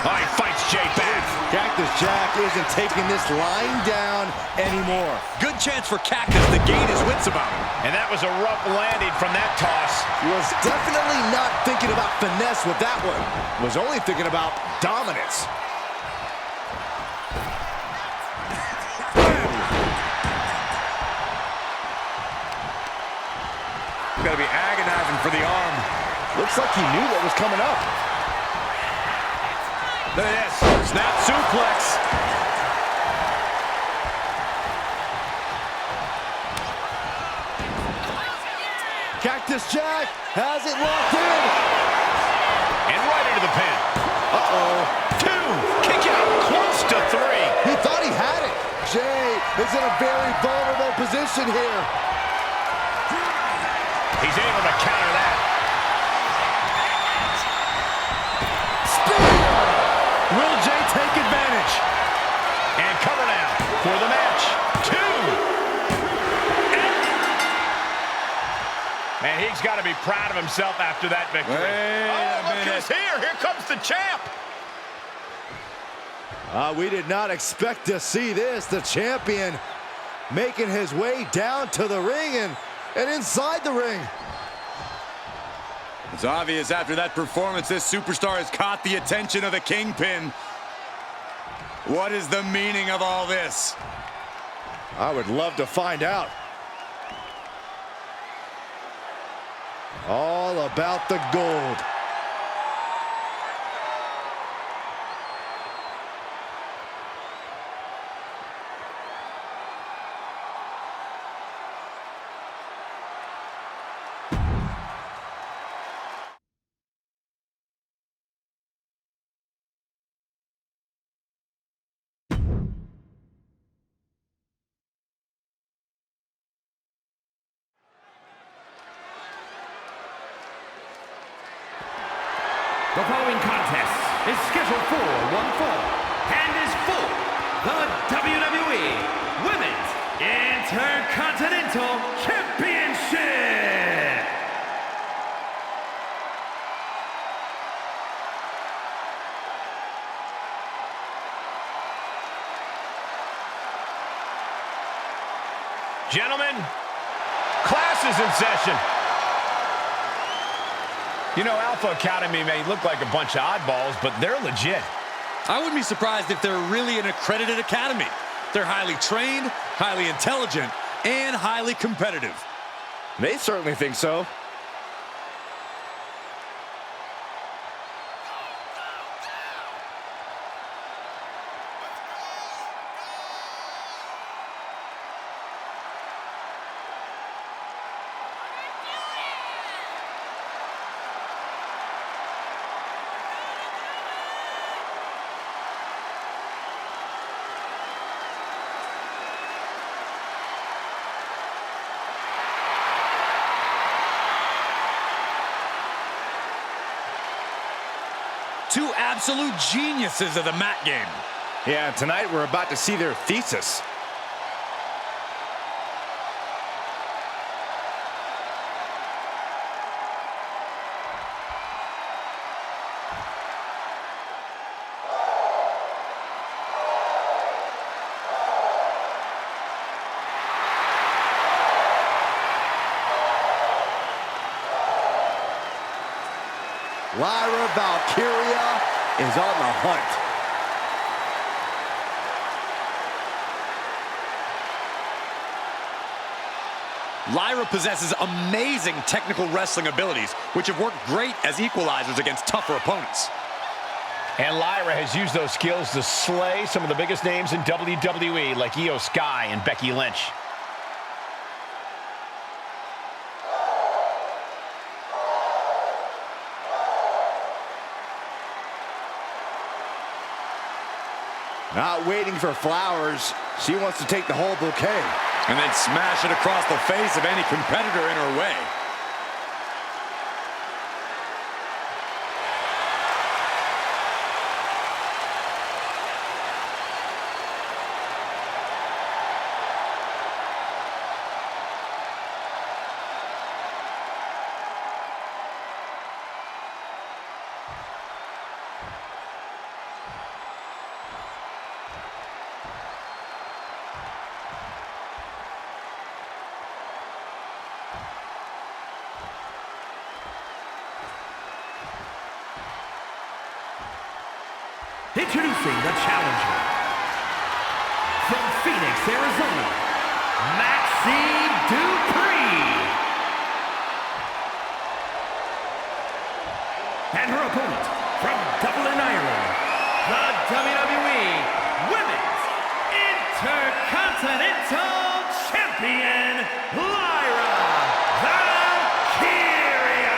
Oh, he fights Jey back. Cactus Jack isn't taking this lying down anymore. Good chance for Cactus to gain his wits about him. And that was a rough landing from that toss. Was definitely not thinking about finesse with that one. Was only thinking about dominance. Gotta be agonizing for the arm. Looks like he knew what was coming up. Look at this. Snap suplex. Cactus Jack has it locked in. And right into the pin. Uh-oh. 2. Kick out. Close to 3. He thought he had it. Jey is in a very vulnerable position here. He's able to counter that. Spear! Will Jey take advantage? And cover now for the match. 2. Man, he's got to be proud of himself after that victory. Look who's here. Here comes the champ. We did not expect to see this. The champion making his way down to the ring and inside the ring. It's obvious after that performance, this superstar has caught the attention of the Kingpin. What is the meaning of all this? I would love to find out. All about the gold. The following contest is scheduled for one fall and is for the WWE Women's Intercontinental Championship. Gentlemen, class is in session. You know, Alpha Academy may look like a bunch of oddballs, but they're legit. I wouldn't be surprised if they're really an accredited academy. They're highly trained, highly intelligent, and highly competitive. They certainly think so. Two absolute geniuses of the mat game. Yeah, tonight we're about to see their thesis. Lyra Valkyria is on the hunt. Lyra possesses amazing technical wrestling abilities, which have worked great as equalizers against tougher opponents. And Lyra has used those skills to slay some of the biggest names in WWE, like Io Sky and Becky Lynch. Not waiting for flowers. She wants to take the whole bouquet. And then smash it across the face of any competitor in her way. Introducing the challenger, from Phoenix, Arizona, Maxine Dupree. And her opponent, from Dublin, Ireland, the WWE Women's Intercontinental Champion, Lyra Valkyria.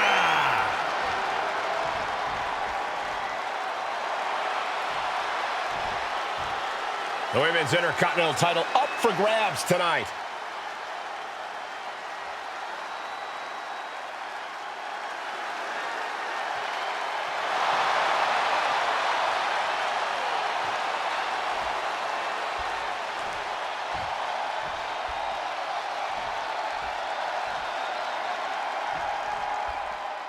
The Women's Intercontinental title up for grabs tonight.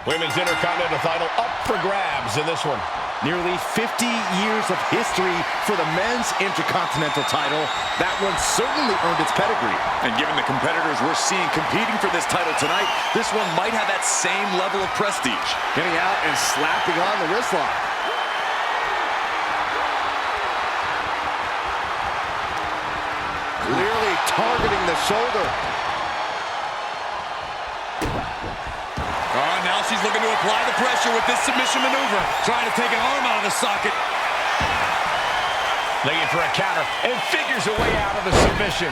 Women's Intercontinental title up for grabs in this one. Nearly 50 years of history for the men's Intercontinental title. That one certainly earned its pedigree. And given the competitors we're seeing competing for this title tonight, this one might have that same level of prestige. Getting out and slapping on the wrist lock. Clearly targeting the shoulder. Oh, now she's looking to apply the pressure with this submission maneuver. Trying to take an arm out of the socket. Looking for a counter and figures a way out of the submission.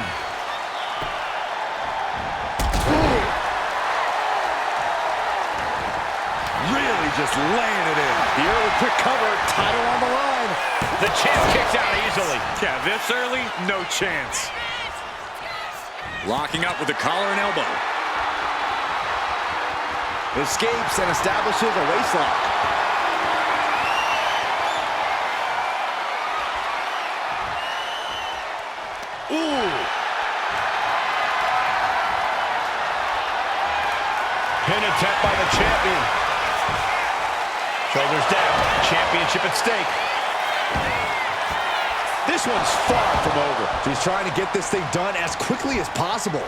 Really just laying it in. The early quick cover, title on the line. The champ kicks out easily. Yeah, this early, no chance. Locking up with the collar and elbow. Escapes and establishes a waistlock. Ooh. Pin attempt by the champion. Shoulders down. Championship at stake. This one's far from over. She's trying to get this thing done as quickly as possible.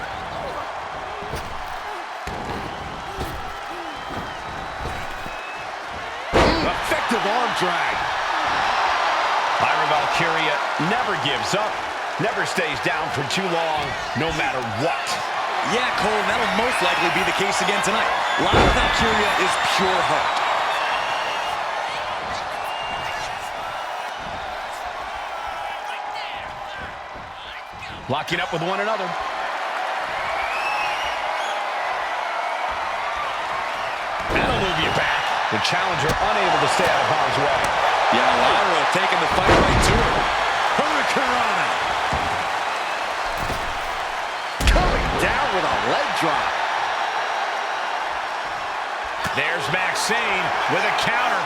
Effective arm drag. Lyra Valkyria never gives up, never stays down for too long, no matter what. Yeah, Cole, that'll most likely be the case again tonight. Lyra Valkyria is pure heart. Locking up with one another. That'll move you back. The challenger unable to stay out of harm's way. Yeah, Lyra taking the fight right to her. Hurricanrana. Coming down with a leg drop. There's Maxine with a counter.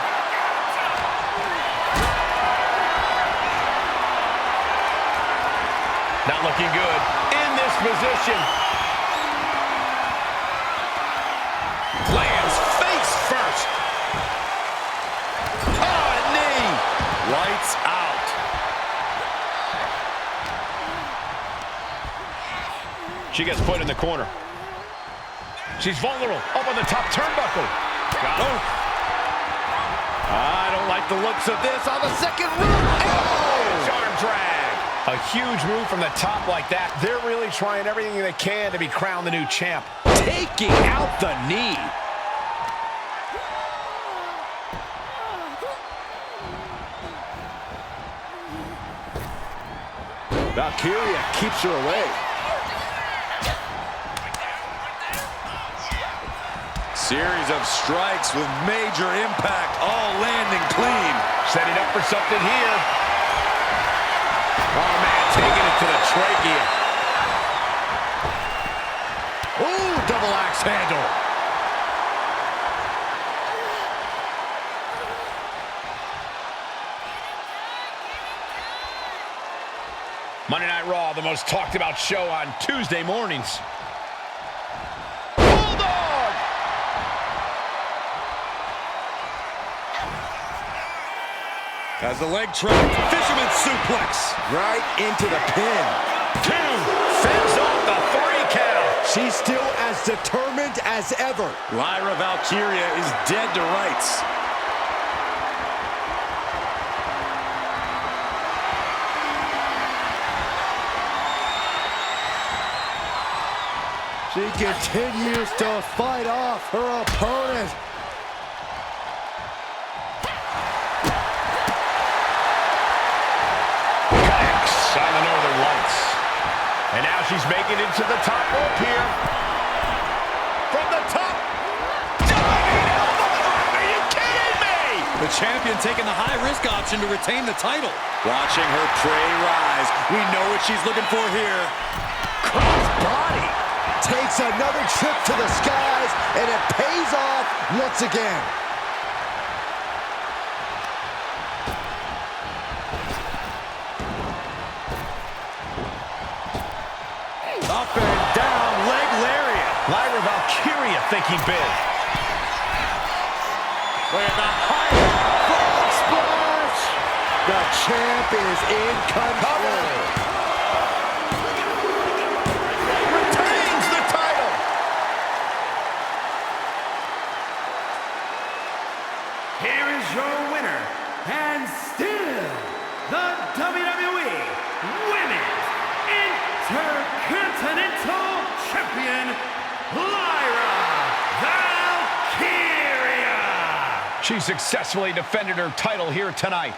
Not looking good in this position. Lands face first. Oh, a knee. Lights out. She gets put in the corner. She's vulnerable. Up on the top turnbuckle. Got her. I don't like the looks of this on the second rope. Oh! Arm drag. A huge move from the top like that. They're really trying everything they can to be crowned the new champ. Taking out the knee. Valkyria keeps her away. Series of strikes with major impact, all landing clean. Setting up for something here. Oh, man, taking it to the trachea. Ooh, double axe handle. Monday Night Raw, the most talked about show on Tuesday mornings. As the leg trap, fisherman suplex. Right into the pin. 2, fends off the 3 count. She's still as determined as ever. Lyra Valkyria is dead to rights. She continues to fight off her opponent. Connects on the Northern Lights. And now she's making it to the top rope here. From the top. Diving elbow drop. Are you kidding me? The champion taking the high-risk option to retain the title. Watching her prey rise. We know what she's looking for here. Cross body. Takes another trip to the skies, and it pays off once again. Up and down, leg lariat. Lyra Valkyria thinking big. Look at the high frog splash. The champ is in control. Retains the title. Here is your winner, and still the WWE Women's Intercontinental Champion, Lyra Valkyria. She successfully defended her title here tonight.